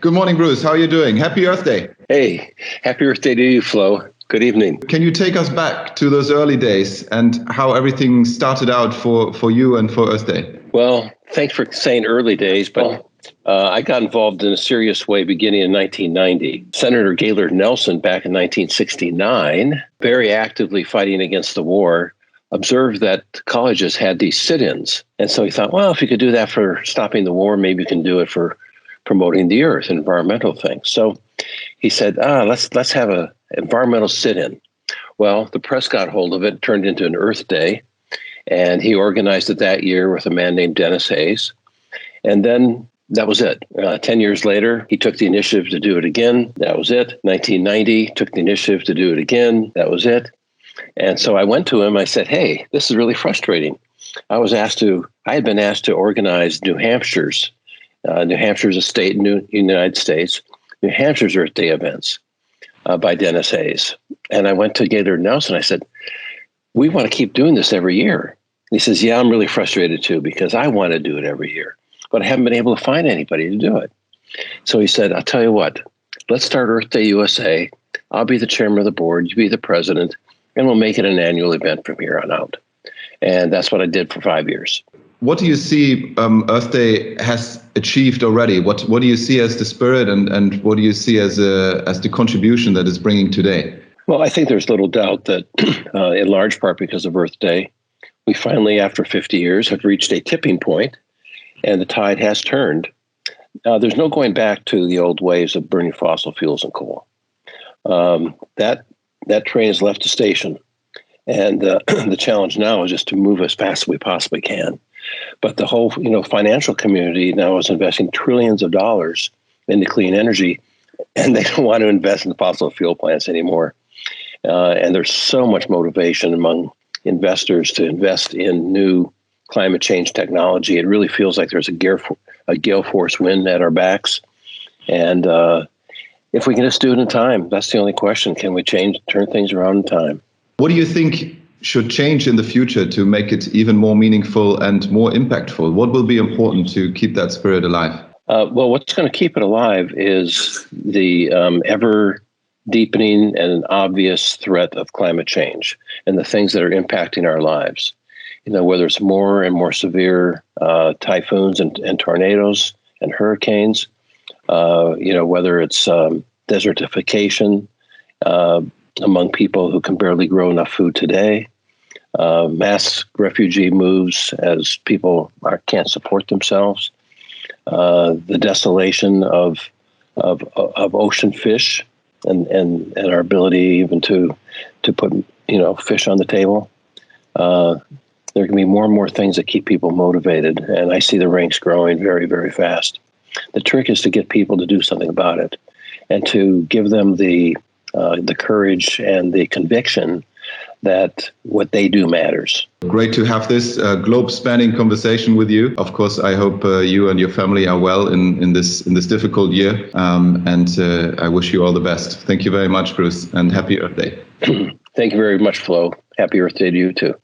Good morning, Bruce. How are you doing? Happy Earth Day. Hey, happy Earth Day to you, Flo. Good evening. Can you take us back to those early days and how everything started out for you and for Earth Day? Well, thanks for saying early days, but I got involved in a serious way beginning in 1990. Senator Gaylord Nelson, back in 1969, very actively fighting against the war, observed that colleges had these sit-ins. And so he thought, well, if you could do that for stopping the war, maybe you can do it for promoting the earth, environmental things. So he said, let's have an environmental sit-in. Well, the press got hold of it, turned into an Earth Day, and he organized it that year with a man named Dennis Hayes. And then that was it. 10 years later, he took the initiative to do it again. That was it. 1990, took the initiative to do it again. That was it. And so I went to him. I said, hey, this is really frustrating. I had been asked to organize New Hampshire's. New Hampshire's a state in the United States. New Hampshire's Earth Day events by Dennis Hayes. And I went to Gaylord Nelson. I said, we want to keep doing this every year. And he says, yeah, I'm really frustrated too, because I want to do it every year, but I haven't been able to find anybody to do it. So he said, I'll tell you what, let's start Earth Day USA. I'll be the chairman of the board, you be the president, and we'll make it an annual event from here on out. And that's what I did for 5 years. What do you see Earth Day has achieved already? What do you see as the spirit and what do you see as the contribution that it's bringing today? Well, I think there's little doubt that in large part because of Earth Day, we finally, after 50 years, have reached a tipping point and the tide has turned. There's no going back to the old ways of burning fossil fuels and coal. That train has left the station. And the challenge now is just to move as fast as we possibly can. But the whole, financial community now is investing trillions of dollars into clean energy, and they don't want to invest in fossil fuel plants anymore. And there's so much motivation among investors to invest in new climate change technology. It really feels like there's a gale force wind at our backs. And if we can just do it in time, that's the only question. Can we turn things around in time? What do you think should change in the future to make it even more meaningful and more impactful? What will be important to keep that spirit alive? Well, what's going to keep it alive is the ever deepening and obvious threat of climate change and the things that are impacting our lives. Whether it's more and more severe typhoons and tornadoes and hurricanes, whether it's desertification among people who can barely grow enough food today, mass refugee moves as people can't support themselves, the desolation of ocean fish, and our ability even to put fish on the table. There can be more and more things that keep people motivated, and I see the ranks growing very, very fast. The trick is to get people to do something about it, and to give them the courage and the conviction that what they do matters. Great to have this globe-spanning conversation with you. Of course, I hope you and your family are well in this difficult year, and I wish you all the best. Thank you very much, Bruce, and happy Earth Day. Thank you very much, Flo. Happy Earth Day to you too.